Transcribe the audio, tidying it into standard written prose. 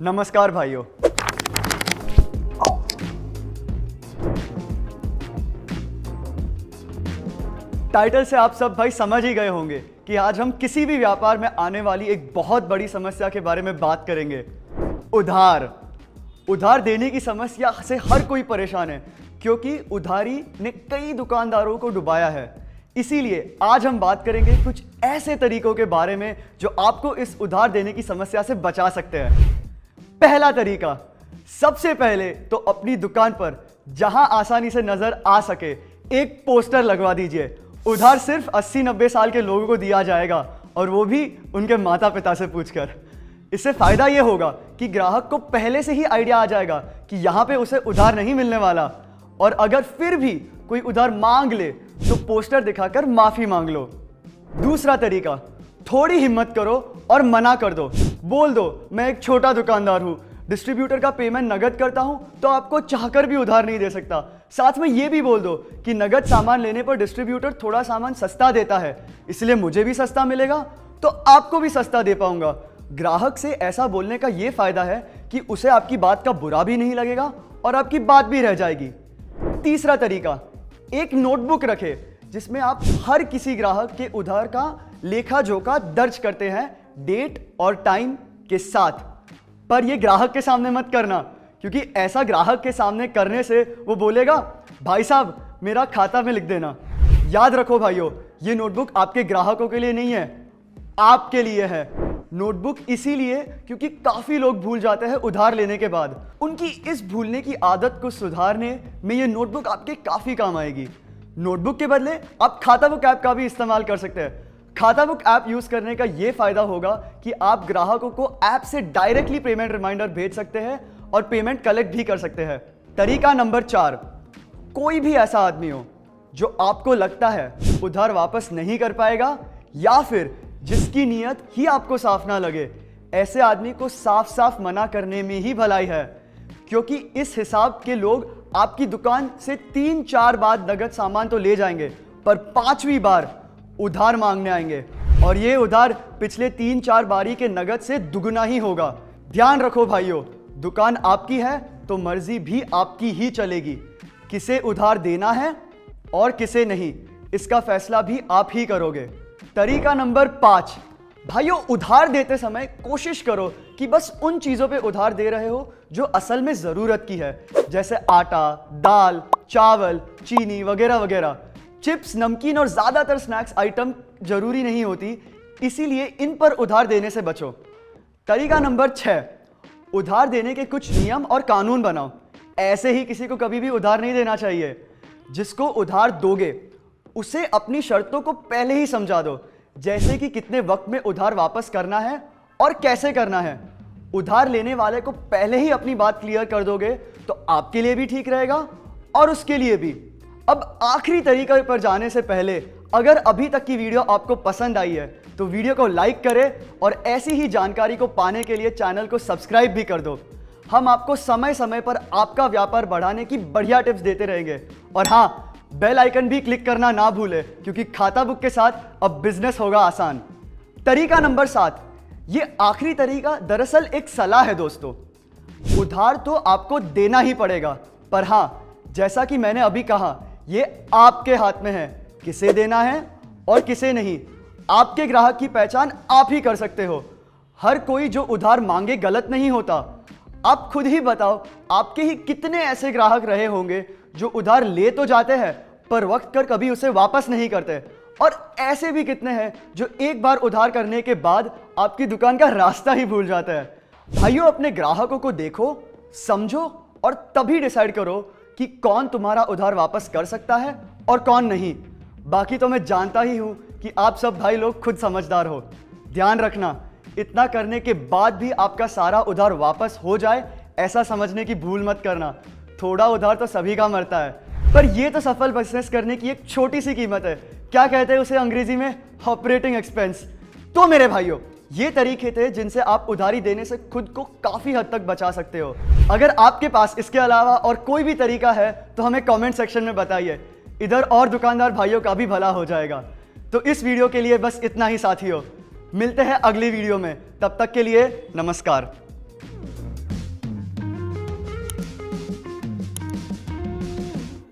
नमस्कार भाइयों। टाइटल से आप सब भाई समझ ही गए होंगे कि आज हम किसी भी व्यापार में आने वाली एक बहुत बड़ी समस्या के बारे में बात करेंगे। उधार देने की समस्या से हर कोई परेशान है, क्योंकि उधारी ने कई दुकानदारों को डुबाया है। इसीलिए आज हम बात करेंगे कुछ ऐसे तरीकों के बारे में जो आपको इस उधार देने की समस्या से बचा सकते हैं। पहला तरीका, सबसे पहले तो अपनी दुकान पर जहां आसानी से नजर आ सके एक पोस्टर लगवा दीजिए। उधार सिर्फ 80-90 साल के लोगों को दिया जाएगा, और वो भी उनके माता पिता से पूछकर। इससे फायदा ये होगा कि ग्राहक को पहले से ही आइडिया आ जाएगा कि यहां पे उसे उधार नहीं मिलने वाला, और अगर फिर भी कोई उधार मांग ले तो पोस्टर दिखाकर माफी मांग लो। दूसरा तरीका, थोड़ी हिम्मत करो और मना कर दो। बोल दो, मैं एक छोटा दुकानदार हूं, डिस्ट्रीब्यूटर का पेमेंट नगद करता हूं, तो आपको चाहकर भी उधार नहीं दे सकता। साथ में ये भी बोल दो कि नगद सामान लेने पर डिस्ट्रीब्यूटर थोड़ा सामान सस्ता देता है, इसलिए मुझे भी सस्ता मिलेगा तो आपको भी सस्ता दे पाऊंगा। ग्राहक से ऐसा बोलने का यह फायदा है कि उसे आपकी बात का बुरा भी नहीं लगेगा और आपकी बात भी रह जाएगी। तीसरा तरीका, एक नोटबुक रखे जिसमें आप हर किसी ग्राहक के उधार का लेखा जोखा दर्ज करते हैं, डेट और टाइम के साथ। पर यह ग्राहक के सामने मत करना, क्योंकि ऐसा ग्राहक के सामने करने से वो बोलेगा, भाई साहब मेरा खाता में लिख देना। याद रखो भाइयों, ये नोटबुक आपके ग्राहकों के लिए नहीं है, आपके लिए है। नोटबुक इसीलिए क्योंकि काफी लोग भूल जाते हैं उधार लेने के बाद। उनकी इस भूलने की आदत को सुधारने में ये नोटबुक आपके काफी काम आएगी। नोटबुक के बदले आप खाता बुक ऐप का भी इस्तेमाल कर सकते हैं। खाता बुक ऐप यूज करने का यह फायदा होगा कि आप ग्राहकों को ऐप से डायरेक्टली पेमेंट रिमाइंडर भेज सकते हैं और पेमेंट कलेक्ट भी कर सकते हैं। तरीका नंबर 4, कोई भी ऐसा आदमी हो जो आपको लगता है उधार वापस नहीं कर पाएगा, या फिर जिसकी नीयत ही आपको साफ ना लगे, ऐसे आदमी को साफ साफ मना करने में ही भलाई है। क्योंकि इस हिसाब के लोग आपकी दुकान से 3-4 बार नगद सामान तो ले जाएंगे, पर 5वीं बार उधार मांगने आएंगे, और ये उधार पिछले 3-4 बारी के नगद से दुगना ही होगा। ध्यान रखो भाइयों, दुकान आपकी है तो मर्जी भी आपकी ही चलेगी। किसे उधार देना है और किसे नहीं, इसका फैसला भी आप ही करोगे। तरीका नंबर 5, भाइयों उधार देते समय कोशिश करो कि बस उन चीजों पे उधार दे रहे हो जो असल में जरूरत की है, जैसे आटा, दाल, चावल, चीनी वगैरह वगैरह। चिप्स, नमकीन और ज्यादातर स्नैक्स आइटम जरूरी नहीं होती, इसीलिए इन पर उधार देने से बचो। तरीका नंबर 6, उधार देने के कुछ नियम और कानून बनाओ। ऐसे ही किसी को कभी भी उधार नहीं देना चाहिए। जिसको उधार दोगे उसे अपनी शर्तों को पहले ही समझा दो, जैसे कि कितने वक्त में उधार वापस करना है और कैसे करना है। उधार लेने वाले को पहले ही अपनी बात क्लियर कर दोगे तो आपके लिए भी ठीक रहेगा और उसके लिए भी। अब आखिरी तरीके पर जाने से पहले, अगर अभी तक की वीडियो आपको पसंद आई है तो वीडियो को लाइक करें, और ऐसी ही जानकारी को पाने के लिए चैनल को सब्सक्राइब भी कर दो। हम आपको समय समय पर आपका व्यापार बढ़ाने की बढ़िया टिप्स देते रहेंगे। और हाँ, बेल आइकन भी क्लिक करना ना भूले, क्योंकि खाता बुक के साथ अब बिजनेस होगा आसान। तरीका नंबर 7, ये आखिरी तरीका दरअसल एक सलाह है दोस्तों। उधार तो आपको देना ही पड़ेगा, पर हाँ, जैसा कि मैंने अभी कहा, ये आपके हाथ में है किसे देना है और किसे नहीं। आपके ग्राहक की पहचान आप ही कर सकते हो। हर कोई जो उधार मांगे गलत नहीं होता। आप खुद ही बताओ, आपके ही कितने ऐसे ग्राहक रहे होंगे जो उधार ले तो जाते हैं पर वक्त कर कभी उसे वापस नहीं करते, और ऐसे भी कितने हैं जो एक बार उधार करने के बाद आपकी दुकान का रास्ता ही भूल जाते हैं। भाइयों, अपने ग्राहकों को देखो, समझो और तभी डिसाइड करो कि कौन तुम्हारा उधार वापस कर सकता है और कौन नहीं। बाकी तो मैं जानता ही हूं कि आप सब भाई लोग खुद समझदार हो। ध्यान रखना, इतना करने के बाद भी आपका सारा उधार वापस हो जाए ऐसा समझने की भूल मत करना। थोड़ा उधार तो सभी का मरता है, पर यह तो सफल बिजनेस करने की एक छोटी सी कीमत है। क्या कहते हैं उसे अंग्रेजी में? Operating expense. तो मेरे भाइयों, ये तरीके थे जिनसे आप उधारी देने से खुद को काफी हद तक बचा सकते हो। अगर आपके पास इसके अलावा और कोई भी तरीका है तो हमें कमेंट सेक्शन में बताइए। इधर और दुकानदार भाइयों का भी भला हो जाएगा। तो इस वीडियो के लिए बस इतना ही साथियों। मिलते हैं अगली वीडियो में, तब तक के लिए नमस्कार।